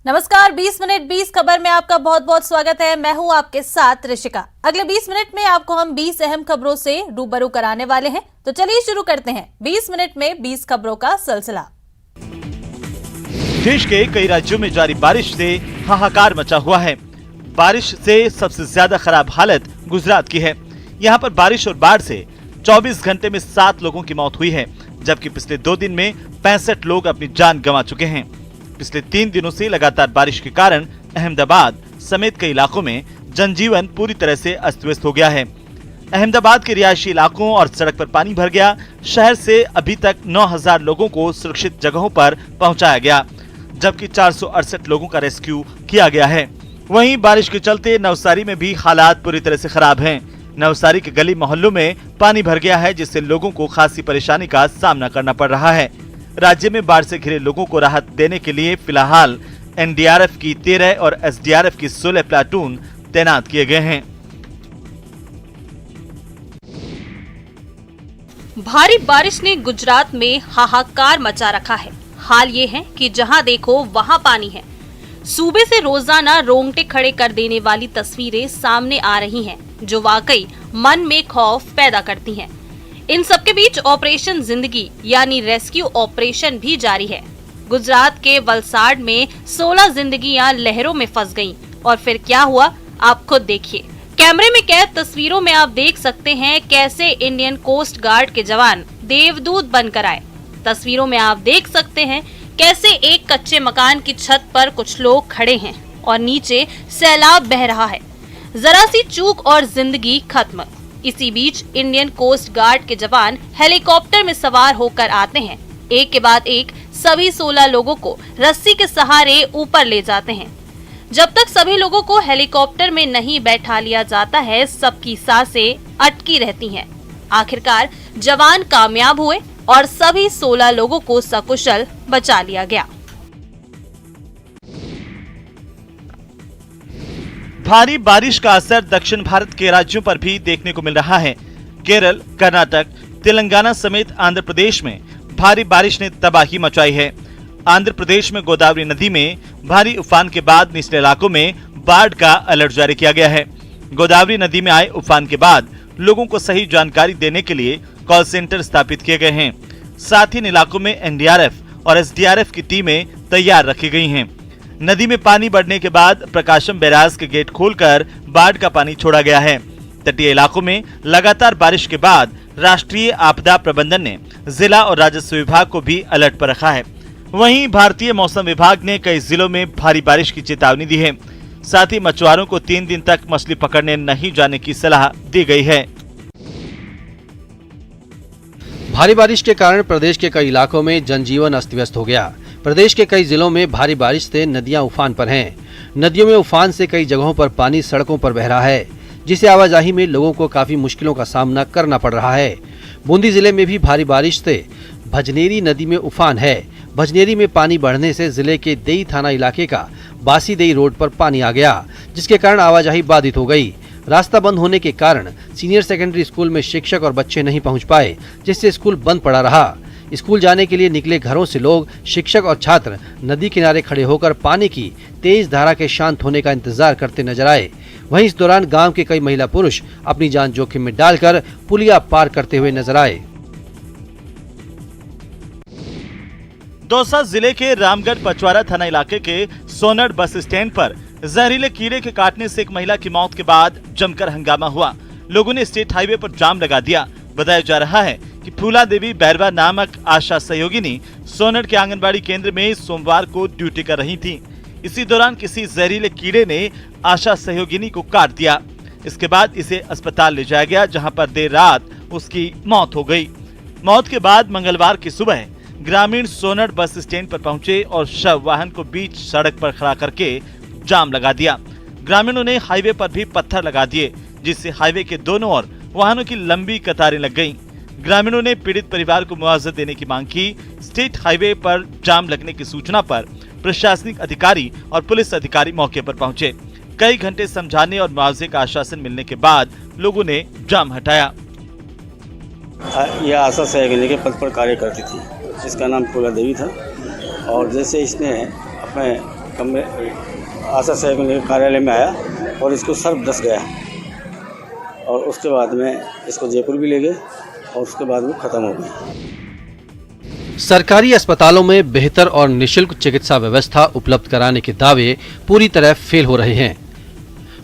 नमस्कार, 20 मिनट 20 खबर में आपका बहुत बहुत स्वागत है। मैं हूं आपके साथ ऋषिका। अगले 20 मिनट में आपको हम 20 अहम खबरों से रूबरू कराने वाले हैं। तो चलिए शुरू करते हैं 20 मिनट में 20 खबरों का सिलसिला। देश के कई राज्यों में जारी बारिश से हाहाकार मचा हुआ है। बारिश से सबसे ज्यादा खराब हालत गुजरात की है। यहाँ पर बारिश और बाढ़ से 24 घंटे में 7 लोगों की मौत हुई है, जबकि पिछले 2 दिन में 65 लोग अपनी जान गंवा चुके हैं। पिछले 3 दिनों से लगातार बारिश के कारण अहमदाबाद समेत कई इलाकों में जनजीवन पूरी तरह से अस्त व्यस्त हो गया है। अहमदाबाद के रिहायशी इलाकों और सड़क पर पानी भर गया। शहर से अभी तक 9000 लोगों को सुरक्षित जगहों पर पहुंचाया गया, जबकि 468 लोगों का रेस्क्यू किया गया है। वहीं बारिश के चलते नवसारी में भी हालात पूरी तरह से खराब हैं। नवसारी के गली मोहल्लों में पानी भर गया है, जिससे लोगों को खासी परेशानी का सामना करना पड़ रहा है। राज्य में बाढ़ से घिरे लोगों को राहत देने के लिए फिलहाल एनडीआरएफ की 13 और एसडीआरएफ की 16 प्लाटून तैनात किए गए हैं। भारी बारिश ने गुजरात में हाहाकार मचा रखा है। हाल ये है कि जहां देखो वहां पानी है। सूबे से रोजाना रोंगटे खड़े कर देने वाली तस्वीरें सामने आ रही हैं, जो वाकई मन में खौफ पैदा करती हैं। इन सबके बीच ऑपरेशन जिंदगी यानी रेस्क्यू ऑपरेशन भी जारी है। गुजरात के वलसाड में 16 जिंदगियां लहरों में फंस गईं और फिर क्या हुआ आप खुद देखिए। कैमरे में कैद तस्वीरों में आप देख सकते हैं कैसे इंडियन कोस्ट गार्ड के जवान देवदूत बनकर आए। तस्वीरों में आप देख सकते हैं कैसे एक कच्चे मकान की छत पर कुछ लोग खड़े हैं और नीचे सैलाब बह रहा है। जरा सी चूक और जिंदगी खत्म। इसी बीच इंडियन कोस्ट गार्ड के जवान हेलीकॉप्टर में सवार होकर आते हैं। एक के बाद एक सभी 16 लोगों को रस्सी के सहारे ऊपर ले जाते हैं। जब तक सभी लोगों को हेलीकॉप्टर में नहीं बैठा लिया जाता है, सबकी सांसें अटकी रहती हैं। आखिरकार जवान कामयाब हुए और सभी 16 लोगों को सकुशल बचा लिया गया। भारी बारिश का असर दक्षिण भारत के राज्यों पर भी देखने को मिल रहा है। केरल, कर्नाटक, तेलंगाना समेत आंध्र प्रदेश में भारी बारिश ने तबाही मचाई है। आंध्र प्रदेश में गोदावरी नदी में भारी उफान के बाद निचले इलाकों में बाढ़ का अलर्ट जारी किया गया है। गोदावरी नदी में आए उफान के बाद लोगों को सही जानकारी देने के लिए कॉल सेंटर स्थापित किए गए हैं। साथ ही इन इलाकों में एनडीआरएफ और एसडीआरएफ की टीमें तैयार रखी गई हैं। नदी में पानी बढ़ने के बाद प्रकाशम बैराज के गेट खोलकर बाढ़ का पानी छोड़ा गया है। तटीय इलाकों में लगातार बारिश के बाद राष्ट्रीय आपदा प्रबंधन ने जिला और राजस्व विभाग को भी अलर्ट पर रखा है। वहीं भारतीय मौसम विभाग ने कई जिलों में भारी बारिश की चेतावनी दी है। साथ ही मछुआरों को 3 दिन तक मछली पकड़ने नहीं जाने की सलाह दी गई है। भारी बारिश के कारण प्रदेश के कई इलाकों में जनजीवन अस्त व्यस्त हो गया। प्रदेश के कई जिलों में भारी बारिश से नदियां उफान पर हैं। नदियों में उफान से कई जगहों पर पानी सड़कों पर बह रहा है, जिससे आवाजाही में लोगों को काफी मुश्किलों का सामना करना पड़ रहा है। बूंदी जिले में भी भारी बारिश से भजनेरी नदी में उफान है। भजनेरी में पानी बढ़ने से जिले के देई थाना इलाके का बासी देई रोड पर पानी आ गया, जिसके कारण आवाजाही बाधित हो गई। रास्ता बंद होने के कारण सीनियर सेकेंडरी स्कूल में शिक्षक और बच्चे नहीं पहुंच पाए, जिससे स्कूल बंद पड़ा रहा। स्कूल जाने के लिए निकले घरों से लोग, शिक्षक और छात्र नदी किनारे खड़े होकर पानी की तेज धारा के शांत होने का इंतजार करते नजर आए। वहीं इस दौरान गांव के कई महिला पुरुष अपनी जान जोखिम में डालकर पुलिया पार करते हुए नजर आए। दौसा जिले के रामगढ़ पचवारा थाना इलाके के सोनड़ बस स्टैंड पर जहरीले कीड़े के काटने से एक महिला की मौत के बाद जमकर हंगामा हुआ। लोगों ने स्टेट हाईवे पर जाम लगा दिया। बताया जा रहा है कि फूला देवी बैरवा नामक आशा सहयोगिनी सोनड़ के आंगनबाड़ी केंद्र में सोमवार को ड्यूटी कर रही थी। इसी दौरान किसी जहरीले कीड़े ने आशा सहयोगिनी को काट दिया। इसके बाद इसे अस्पताल ले जाया गया, जहां पर देर रात उसकी मौत हो गई। मौत के बाद मंगलवार की सुबह ग्रामीण सोनड़ बस स्टैंड पर पहुंचे और शव वाहन को बीच सड़क पर खड़ा करके जाम लगा दिया। ग्रामीणों ने हाईवे पर भी पत्थर लगा दिए, जिससे हाईवे के दोनों ओर वाहनों की लंबी कतारें लग गईं। ग्रामीणों ने पीड़ित परिवार को मुआवजा देने की मांग की। स्टेट हाईवे पर जाम लगने की सूचना पर प्रशासनिक अधिकारी और पुलिस अधिकारी मौके पर पहुंचे। कई घंटे समझाने और मुआवजे का आश्वासन मिलने के बाद लोगों ने जाम हटाया। यह आशा सहयोगिनी के पद पर कार्य करती थी। इसका नाम फूला देवी था और जैसे इसने अपने कमरे आशा सहयोगिनी के कार्यालय में आया और इसको सर्प डस गया और उसके बाद में इसको जयपुर भी ले गए और उसके बाद वो खत्म हो गई। सरकारी अस्पतालों में बेहतर और निशुल्क चिकित्सा व्यवस्था उपलब्ध कराने के दावे पूरी तरह फेल हो रहे हैं।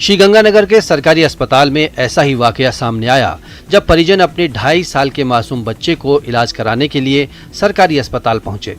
श्रीगंगानगर के सरकारी अस्पताल में ऐसा ही वाकया सामने आया जब परिजन अपने 2.5 साल के मासूम बच्चे को इलाज कराने के लिए सरकारी अस्पताल पहुंचे।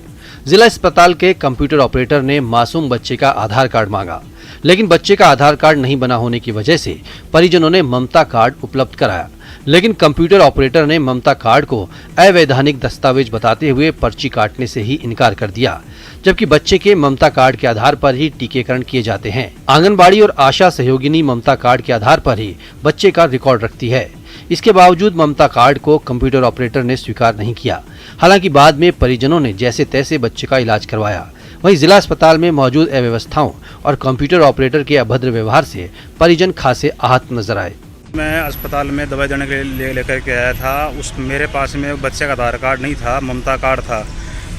जिला अस्पताल के कंप्यूटर ऑपरेटर ने मासूम बच्चे का आधार कार्ड मांगा, लेकिन बच्चे का आधार कार्ड नहीं बना होने की वजह से परिजनों ने ममता कार्ड उपलब्ध कराया, लेकिन कंप्यूटर ऑपरेटर ने ममता कार्ड को अवैधानिक दस्तावेज बताते हुए पर्ची काटने से ही इनकार कर दिया, जबकि बच्चे के ममता कार्ड के आधार पर ही टीकाकरण किए जाते हैं। आंगनबाड़ी और आशा सहयोगिनी ममता कार्ड के आधार पर ही बच्चे का रिकॉर्ड रखती है। इसके बावजूद ममता कार्ड को कंप्यूटर ऑपरेटर ने स्वीकार नहीं किया। हालांकि बाद में परिजनों ने जैसे तैसे बच्चे का इलाज करवाया। वहीं जिला अस्पताल में मौजूद अव्यवस्थाओं और कंप्यूटर ऑपरेटर के अभद्र व्यवहार से परिजन खासे आहत नजर आए। मैं अस्पताल में दवाई देने के लिए लेकर के आया था। मेरे पास में बच्चे का आधार कार्ड नहीं था, ममता कार्ड था।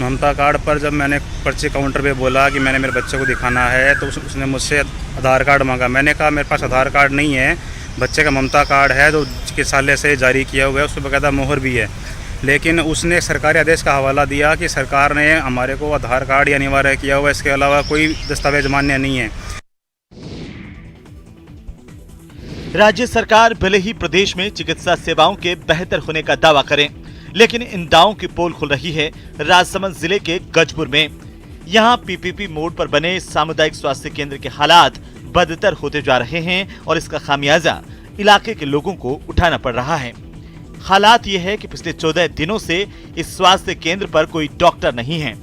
ममता कार्ड पर जब मैंने पर्ची काउंटर पे बोला कि मैंने मेरे बच्चे को दिखाना है तो उसने मुझसे आधार कार्ड मांगा। मैंने कहा मेरे पास आधार कार्ड नहीं है, बच्चे का ममता कार्ड है जो चिकित्सालय से जारी किया हुआ है, उस पर बकायदा मोहर भी है। लेकिन उसने सरकारी आदेश का हवाला दिया कि सरकार ने हमारे को आधार कार्ड अनिवार्य किया हुआ, इसके अलावा कोई दस्तावेज मान्य नहीं है। राज्य सरकार भले ही प्रदेश में चिकित्सा सेवाओं के बेहतर होने का दावा करे, लेकिन इन दावों की पोल खुल रही है राजसमंद जिले के गजपुर में। यहाँ पीपीपी मोड पर बने सामुदायिक स्वास्थ्य केंद्र के हालात बदतर होते जा रहे हैं और इसका खामियाजा इलाके के लोगों को उठाना पड़ रहा है। हालात ये है कि पिछले 14 दिनों से इस स्वास्थ्य केंद्र पर कोई डॉक्टर नहीं है।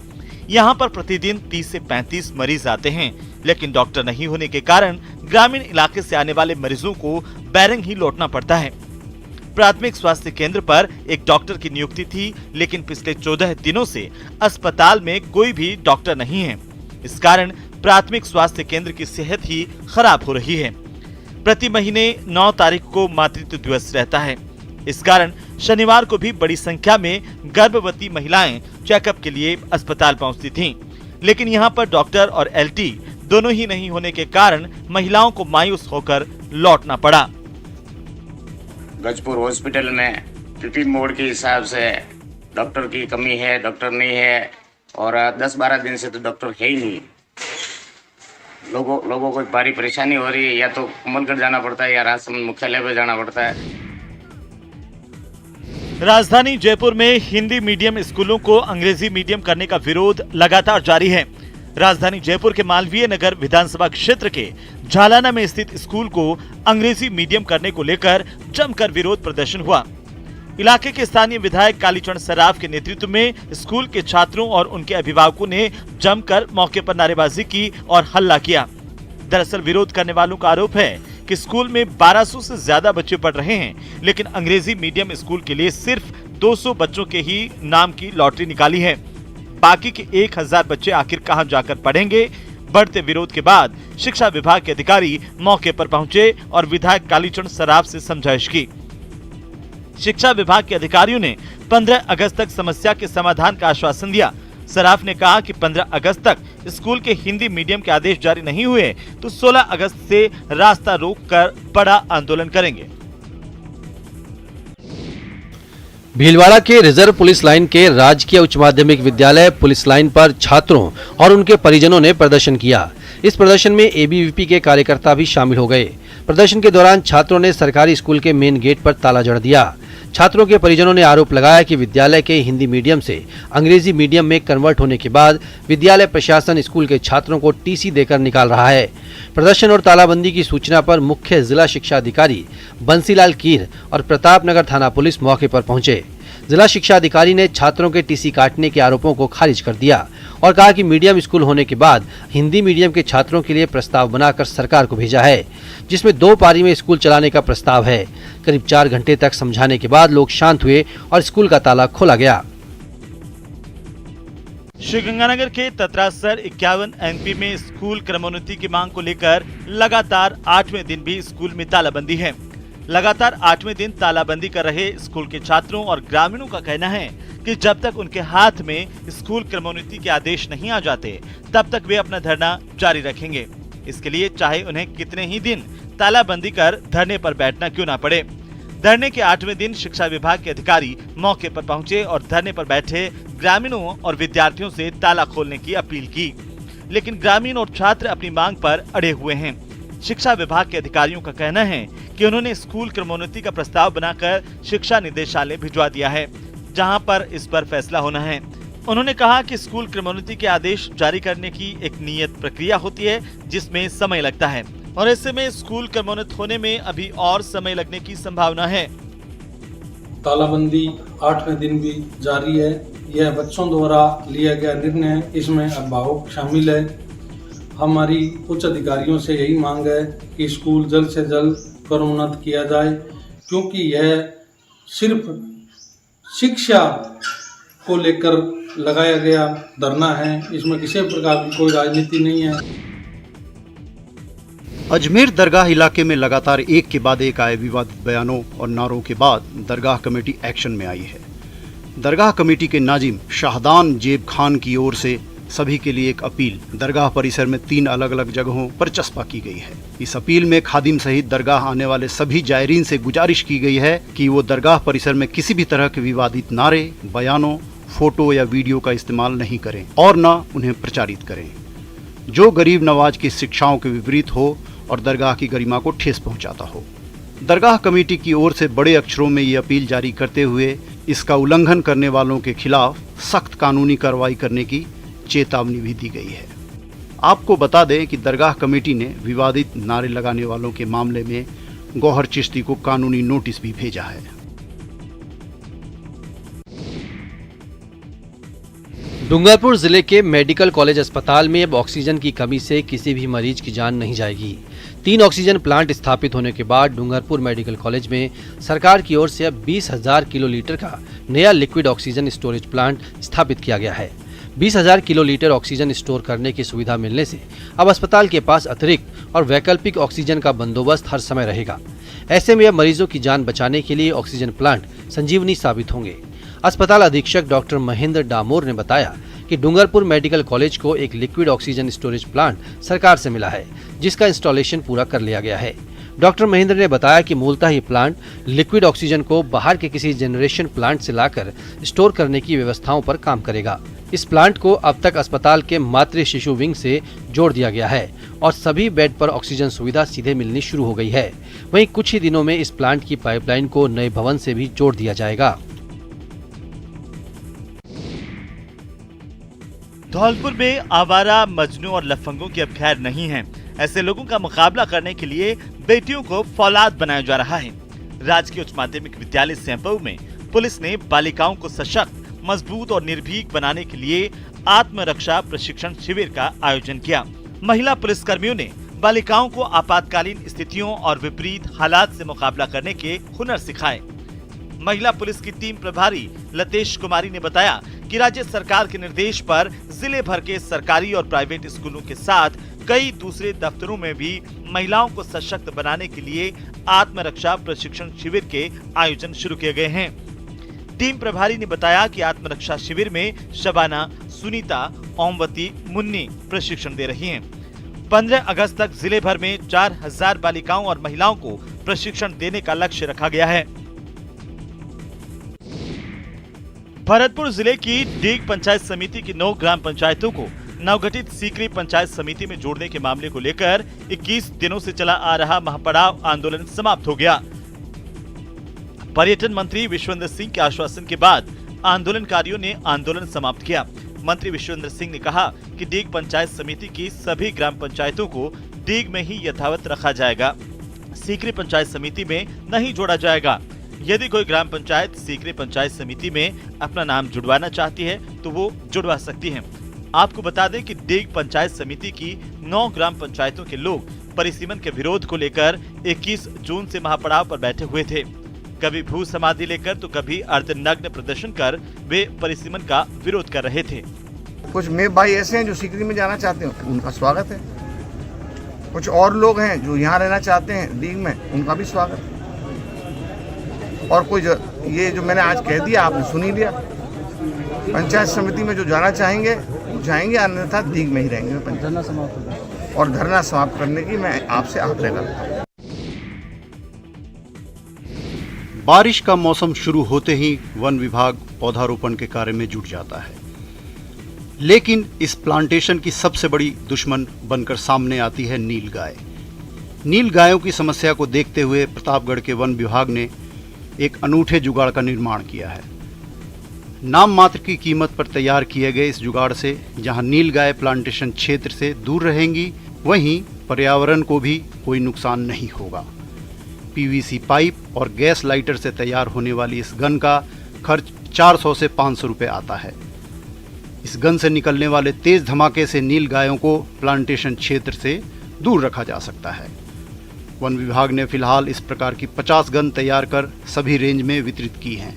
यहाँ पर प्रतिदिन 30 से 35 मरीज आते हैं, लेकिन डॉक्टर नहीं होने के कारण ग्रामीण इलाके से आने वाले मरीजों को बैरंग ही लौटना पड़ता है। प्राथमिक स्वास्थ्य केंद्र पर एक डॉक्टर की नियुक्ति थी, लेकिन पिछले 14 दिनों से अस्पताल में कोई भी डॉक्टर नहीं है। इस कारण प्राथमिक स्वास्थ्य केंद्र की सेहत ही खराब हो रही है। प्रति महीने 9 तारीख को मातृत्व दिवस रहता है। इस कारण शनिवार को भी बड़ी संख्या में गर्भवती महिलाएं चेकअप के लिए अस्पताल पहुंचती थीं, लेकिन यहां पर डॉक्टर और एलटी दोनों ही नहीं होने के कारण महिलाओं को मायूस होकर लौटना पड़ा। गजपुर हॉस्पिटल में पीपी मोड के हिसाब से डॉक्टर की कमी है, डॉक्टर नहीं है और 10-12 दिन से तो डॉक्टर है ही नहीं। लोगों को भारी परेशानी हो रही है, या तो कमलगढ़ जाना पड़ता है या राजसमंद मुख्यालय पे जाना पड़ता है। राजधानी जयपुर में हिंदी मीडियम स्कूलों को अंग्रेजी मीडियम करने का विरोध लगातार जारी है। राजधानी जयपुर के मालवीय नगर विधानसभा क्षेत्र के झालाना में स्थित स्कूल को अंग्रेजी मीडियम करने को लेकर जमकर विरोध प्रदर्शन हुआ। इलाके के स्थानीय विधायक कालीचरण सराफ के नेतृत्व में स्कूल के छात्रों और उनके अभिभावकों ने जमकर मौके पर नारेबाजी की और हल्ला किया। दरअसल विरोध करने वालों का आरोप है कि स्कूल में 1200 से ज्यादा बच्चे पढ़ रहे हैं, लेकिन अंग्रेजी मीडियम स्कूल के लिए सिर्फ 200 बच्चों के ही नाम की लॉटरी निकाली है। बाकी के 1000 बच्चे आखिर कहां जाकर पढ़ेंगे? बढ़ते विरोध के बाद शिक्षा विभाग के अधिकारी मौके पर पहुंचे और विधायक कालीचरण सराफ से समझाइश की। शिक्षा विभाग के अधिकारियों ने 15 अगस्त तक समस्या के समाधान का आश्वासन दिया। सराफ ने कहा कि 15 अगस्त तक स्कूल के हिंदी मीडियम के आदेश जारी नहीं हुए तो 16 अगस्त से रास्ता रोक कर बड़ा आंदोलन करेंगे। भीलवाड़ा के रिजर्व पुलिस लाइन के राजकीय उच्च माध्यमिक विद्यालय पुलिस लाइन पर छात्रों और उनके परिजनों ने प्रदर्शन किया। इस प्रदर्शन में एबीवीपी के कार्यकर्ता भी शामिल हो गए। प्रदर्शन के दौरान छात्रों ने सरकारी स्कूल के मेन गेट पर ताला जड़ दिया। छात्रों के परिजनों ने आरोप लगाया कि विद्यालय के हिंदी मीडियम से अंग्रेजी मीडियम में कन्वर्ट होने के बाद विद्यालय प्रशासन स्कूल के छात्रों को टीसी देकर निकाल रहा है। प्रदर्शन और तालाबंदी की सूचना पर मुख्य जिला शिक्षा अधिकारी बंसीलाल कीर और प्रतापनगर थाना पुलिस मौके पर पहुंचे। जिला शिक्षा अधिकारी ने छात्रों के टीसी काटने के आरोपों को खारिज कर दिया और कहा कि मीडियम स्कूल होने के बाद हिंदी मीडियम के छात्रों के लिए प्रस्ताव बनाकर सरकार को भेजा है, जिसमें 2 पारी में स्कूल चलाने का प्रस्ताव है। करीब 4 घंटे तक समझाने के बाद लोग शांत हुए और स्कूल का ताला खोला गया। श्रीगंगानगर के ततरासर 51 एनपी में स्कूल क्रमोन्नति की मांग को लेकर लगातार 8वें दिन भी स्कूल में तालाबंदी है। लगातार 8वें दिन तालाबंदी कर रहे स्कूल के छात्रों और ग्रामीणों का कहना है कि जब तक उनके हाथ में स्कूल क्रमोन्नति के आदेश नहीं आ जाते तब तक वे अपना धरना जारी रखेंगे। इसके लिए चाहे उन्हें कितने ही दिन तालाबंदी कर धरने पर बैठना क्यों ना पड़े। धरने के 8वें दिन शिक्षा विभाग के अधिकारी मौके पर पहुंचे और धरने पर बैठे ग्रामीणों और विद्यार्थियों से ताला खोलने की अपील की, लेकिन ग्रामीण और छात्र अपनी मांग पर अड़े हुए हैं। शिक्षा विभाग के अधिकारियों का कहना है कि उन्होंने स्कूल क्रमोन्नति का प्रस्ताव बनाकर शिक्षा निदेशालय भिजवा दिया है, जहां पर इस पर फैसला होना है। उन्होंने कहा कि स्कूल क्रमोन्नति के आदेश जारी करने की एक नियत प्रक्रिया होती है जिसमें समय लगता है और ऐसे में स्कूल क्रमोन्नत होने में अभी और समय लगने की संभावना है। तालाबंदी 8वें दिन भी जारी है। यह बच्चों द्वारा लिया गया निर्णय है, इसमें अभिभावक शामिल है। हमारी उच्च अधिकारियों से यही मांग है कि स्कूल जल्द से जल्द क्रमोन्नत किया जाए, क्योंकि यह सिर्फ शिक्षा को लेकर लगाया गया धरना है, इसमें किसी प्रकार की कोई राजनीति नहीं है। अजमेर दरगाह इलाके में लगातार एक के बाद एक आए विवादित बयानों और नारों के बाद दरगाह कमेटी एक्शन में आई है। दरगाह कमेटी के नाजिम शाहदान जेब खान की ओर से सभी के लिए एक अपील दरगाह परिसर में 3 अलग अलग जगहों पर चस्पा की गई है। इस अपील में खादिम सहित दरगाह आने वाले सभी जायरीन से गुजारिश की गई है कि वो दरगाह परिसर में किसी भी तरह के विवादित नारे, बयानों, फोटो या वीडियो का इस्तेमाल नहीं करें और न उन्हें प्रचारित करें जो गरीब नवाज की शिक्षाओं के विपरीत हो और दरगाह की गरिमा को ठेस पहुंचाता हो। दरगाह कमेटी की ओर से बड़े अक्षरों में ये अपील जारी करते हुए इसका उल्लंघन करने वालों के खिलाफ सख्त कानूनी कार्रवाई करने की चेतावनी भी दी गई है। आपको बता दें कि दरगाह कमेटी ने विवादित नारे लगाने वालों के मामले में गौहर चिश्ती को कानूनी नोटिस भी भेजा है। डूंगरपुर जिले के मेडिकल कॉलेज अस्पताल में अब ऑक्सीजन की कमी से किसी भी मरीज की जान नहीं जाएगी। 3 ऑक्सीजन प्लांट स्थापित होने के बाद डूंगरपुर मेडिकल कॉलेज में सरकार की ओर से अब 20,000 किलोलीटर का नया लिक्विड ऑक्सीजन स्टोरेज प्लांट स्थापित किया गया है। 20,000 किलोलीटर ऑक्सीजन स्टोर करने की सुविधा मिलने से अब अस्पताल के पास अतिरिक्त और वैकल्पिक ऑक्सीजन का बंदोबस्त हर समय रहेगा। ऐसे में अब मरीजों की जान बचाने के लिए ऑक्सीजन प्लांट संजीवनी साबित होंगे। अस्पताल अधीक्षक डॉक्टर महेंद्र डामोर ने बताया कि डूंगरपुर मेडिकल कॉलेज को एक लिक्विड ऑक्सीजन स्टोरेज प्लांट सरकार से मिला है, जिसका इंस्टॉलेशन पूरा कर लिया गया है। डॉक्टर महेंद्र ने बताया कि मूलतः ये प्लांट लिक्विड ऑक्सीजन को बाहर के किसी जनरेशन प्लांट से लाकर स्टोर करने की व्यवस्थाओं पर काम करेगा। इस प्लांट को अब तक अस्पताल के मातृ शिशु विंग से जोड़ दिया गया है और सभी बेड पर ऑक्सीजन सुविधा सीधे मिलनी शुरू हो गई है। वहीं कुछ ही दिनों में इस प्लांट की पाइपलाइन को नए भवन से भी जोड़ दिया जाएगा। धौलपुर में आवारा, मजनू और लफंगों की अब खैर नहीं है। ऐसे लोगों का मुकाबला करने के लिए बेटियों को फौलाद बनाया जा रहा है। राजकीय उच्च माध्यमिक विद्यालय सेंपऊ में पुलिस ने बालिकाओं को सशक्त, मजबूत और निर्भीक बनाने के लिए आत्मरक्षा प्रशिक्षण शिविर का आयोजन किया। महिला पुलिसकर्मियों ने बालिकाओं को आपातकालीन स्थितियों और विपरीत हालात से मुकाबला करने के हुनर सिखाए। महिला पुलिस की टीम प्रभारी लतेश कुमारी ने बताया कि राज्य सरकार के निर्देश पर जिले भर के सरकारी और प्राइवेट स्कूलों के साथ कई दूसरे दफ्तरों में भी महिलाओं को सशक्त बनाने के लिए आत्मरक्षा प्रशिक्षण शिविर के आयोजन शुरू किए गए हैं। टीम प्रभारी ने बताया कि आत्मरक्षा शिविर में शबाना, सुनीता, ओमवती, मुन्नी प्रशिक्षण दे रही हैं। 15 अगस्त तक जिले भर में 4,000 बालिकाओं और महिलाओं को प्रशिक्षण देने का लक्ष्य रखा गया है। भरतपुर जिले की डीग पंचायत समिति की 9 ग्राम पंचायतों को नवगठित सीकरी पंचायत समिति में जोड़ने के मामले को लेकर 21 दिनों से चला आ रहा महापड़ाव आंदोलन समाप्त हो गया। पर्यटन मंत्री विश्वेंद्र सिंह के आश्वासन के बाद आंदोलनकारियों ने आंदोलन समाप्त किया। मंत्री विश्वेंद्र सिंह ने कहा कि डीग पंचायत समिति की सभी ग्राम पंचायतों को डीग में ही यथावत रखा जाएगा, सीकरी पंचायत समिति में नहीं जोड़ा जाएगा। यदि कोई ग्राम पंचायत सीकरी पंचायत समिति में अपना नाम जुड़वाना चाहती है तो वो जुड़वा सकती है। आपको बता दें कि डीग पंचायत समिति की 9 ग्राम पंचायतों के लोग परिसीमन के विरोध को लेकर 21 जून से महापड़ाव पर बैठे हुए थे। कभी भू समाधि लेकर तो कभी अर्धनग्न प्रदर्शन कर वे परिसीमन का विरोध कर रहे थे। कुछ मेरे भाई ऐसे हैं जो सीकरी में जाना चाहते हैं, उनका स्वागत है। कुछ और लोग हैं जो यहाँ रहना चाहते हैं डीग में, उनका भी स्वागत है। और कोई ये जो मैंने आज कह दिया आपने सुन ही लिया। पंचायत समिति में जो जाना चाहेंगे वो जाएंगे, अन्यथा दीग में ही रहेंगे पंचायत। और धरना समाप्त करने की मैं आपसे आग्रह करता हूँ। बारिश का मौसम शुरू होते ही वन विभाग पौधारोपण के कार्य में जुट जाता है, लेकिन इस प्लांटेशन की सबसे बड़ी दुश्मन बनकर सामने आती है नीलगाय। नीलगायों की समस्या को देखते हुए प्रतापगढ़ के वन विभाग ने एक अनूठे जुगाड़ का निर्माण किया है। नाम मात्र की कीमत पर तैयार किए गए इस जुगाड़ से जहां नीलगाय प्लांटेशन क्षेत्र से दूर रहेंगी, वहीं पर्यावरण को भी कोई नुकसान नहीं होगा। पीवीसी पाइप और गैस लाइटर से तैयार होने वाली इस गन का खर्च 400 से 500 रुपये आता है। इस गन से निकलने वाले तेज धमाके से नीलगायों को प्लांटेशन क्षेत्र से दूर रखा जा सकता है। वन विभाग ने फिलहाल इस प्रकार की 50 गन तैयार कर सभी रेंज में वितरित की हैं।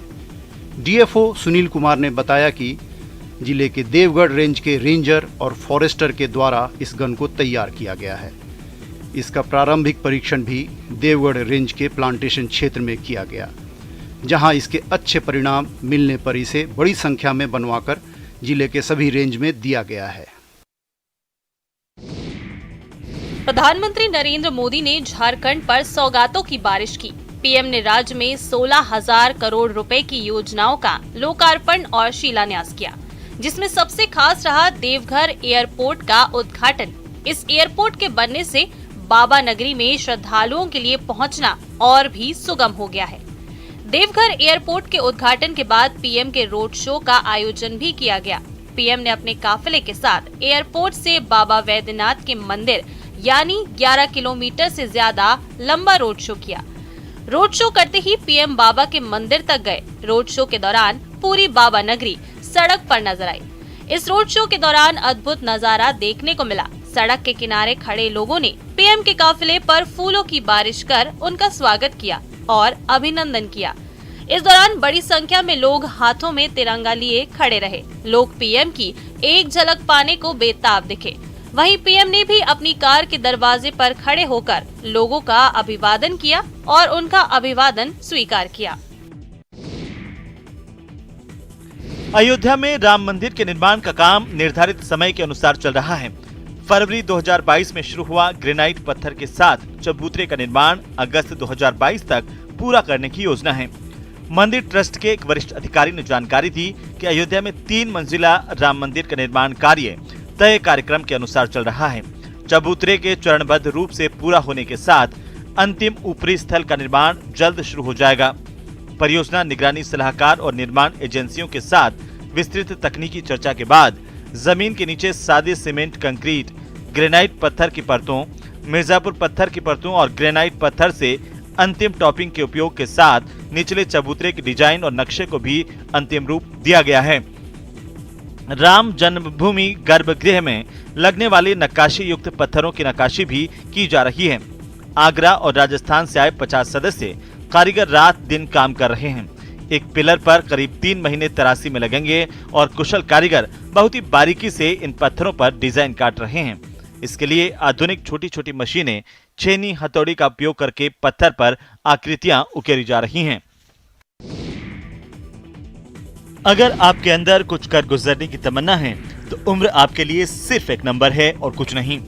डीएफओ सुनील कुमार ने बताया कि जिले के देवगढ़ रेंज के रेंजर और फॉरेस्टर के द्वारा इस गन को तैयार किया गया है। इसका प्रारंभिक परीक्षण भी देवगढ़ रेंज के प्लांटेशन क्षेत्र में किया गया, जहां इसके अच्छे परिणाम मिलने पर इसे बड़ी संख्या में बनवाकर जिले के सभी रेंज में दिया गया है। प्रधानमंत्री नरेंद्र मोदी ने झारखंड पर सौगातों की बारिश की। पीएम ने राज्य में 16,000 करोड़ रुपए की योजनाओं का लोकार्पण और शिलान्यास किया, जिसमें सबसे खास रहा देवघर एयरपोर्ट का उद्घाटन। इस एयरपोर्ट के बनने से बाबा नगरी में श्रद्धालुओं के लिए पहुंचना और भी सुगम हो गया है। देवघर एयरपोर्ट के उद्घाटन के बाद पीएम के रोड शो का आयोजन भी किया गया। पीएम ने अपने काफिले के साथ एयरपोर्ट से बाबा वैद्यनाथ के मंदिर यानी 11 किलोमीटर से ज्यादा लंबा रोड शो किया। रोड शो करते ही पीएम बाबा के मंदिर तक गए। रोड शो के दौरान पूरी बाबा नगरी सड़क पर नजर आई। इस रोड शो के दौरान अद्भुत नजारा देखने को मिला। सड़क के किनारे खड़े लोगों ने पीएम के काफिले पर फूलों की बारिश कर उनका स्वागत किया और अभिनंदन किया। इस दौरान बड़ी संख्या में लोग हाथों में तिरंगा लिए खड़े रहे। लोग पीएम की एक झलक पाने को बेताब दिखे। वहीं पीएम ने भी अपनी कार के दरवाजे पर खड़े होकर लोगों का अभिवादन किया और उनका अभिवादन स्वीकार किया। अयोध्या में राम मंदिर के निर्माण का काम निर्धारित समय के अनुसार चल रहा है। फरवरी 2022 में शुरू हुआ ग्रेनाइट पत्थर के साथ चबूतरे का निर्माण अगस्त 2022 तक पूरा करने की योजना है। मंदिर ट्रस्ट के एक वरिष्ठ अधिकारी ने जानकारी दी कि अयोध्या में 3 मंजिला राम मंदिर का निर्माण कार्य तय कार्यक्रम के अनुसार चल रहा है। चबूतरे के चरणबद्ध रूप से पूरा होने के साथ अंतिम ऊपरी स्थल का निर्माण जल्द शुरू हो जाएगा। परियोजना निगरानी सलाहकार और निर्माण एजेंसियों के साथ विस्तृत तकनीकी चर्चा के बाद जमीन के नीचे सादे सीमेंट, कंक्रीट, ग्रेनाइट पत्थर की परतों, मिर्जापुर पत्थर की परतों और ग्रेनाइट पत्थर से अंतिम टॉपिंग के उपयोग के साथ निचले चबूतरे के डिजाइन और नक्शे को भी अंतिम रूप दिया गया है। राम जन्मभूमि गर्भगृह में लगने वाले नक्काशी युक्त पत्थरों की नक्काशी भी की जा रही है। आगरा और राजस्थान से आए 50 सदस्य कारीगर रात दिन काम कर रहे हैं। एक पिलर पर करीब 3 महीने तराशी में लगेंगे और कुशल कारीगर बहुत ही बारीकी से इन पत्थरों पर डिजाइन काट रहे हैं। इसके लिए आधुनिक छोटी छोटी मशीनें छेनी हथौड़ी का उपयोग करके पत्थर पर आकृतियां उकेरी जा रही हैं। अगर आपके अंदर कुछ कर गुजरने की तमन्ना है तो उम्र आपके लिए सिर्फ एक नंबर है और कुछ नहीं।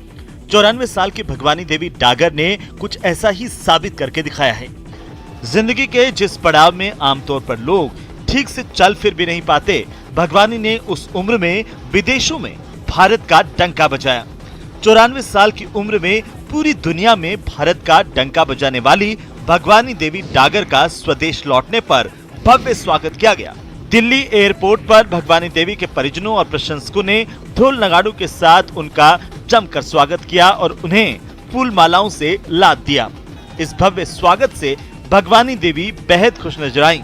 94 साल की भगवानी देवी डागर ने कुछ ऐसा ही साबित करके दिखाया है। जिंदगी के जिस पड़ाव में आमतौर पर लोग ठीक से चल फिर भी नहीं पाते, भगवानी ने उस उम्र में विदेशों में भारत का डंका बजाया। 94 साल की उम्र में पूरी दुनिया में भारत का डंका बजाने वाली भगवानी देवी डागर का स्वदेश लौटने पर भव्य स्वागत किया गया। दिल्ली एयरपोर्ट पर भगवानी देवी के परिजनों और प्रशंसकों ने ढोल नगाड़ों के साथ उनका जमकर स्वागत किया और उन्हें फूल मालाओं से लाद दिया। इस भव्य स्वागत से भगवानी देवी बेहद खुश नजर आईं।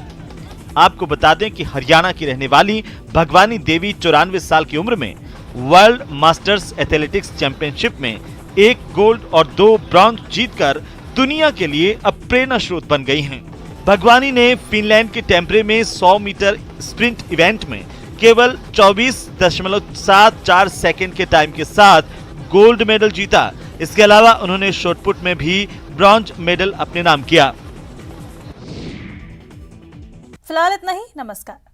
आपको बता दें कि हरियाणा की रहने वाली भगवानी देवी 94 साल की उम्र में वर्ल्ड मास्टर्स एथलेटिक्स चैंपियनशिप में 1 गोल्ड और 2 ब्रॉन्ज जीतकर दुनिया के लिए अब प्रेरणा स्रोत बन गई हैं। भगवानी ने फिनलैंड के टेम्परे में 100 मीटर स्प्रिंट इवेंट में केवल 24.74 सेकंड के टाइम के साथ गोल्ड मेडल जीता। इसके अलावा उन्होंने शॉटपुट में भी ब्रॉन्ज मेडल अपने नाम किया। फिलहाल इतना ही, नमस्कार।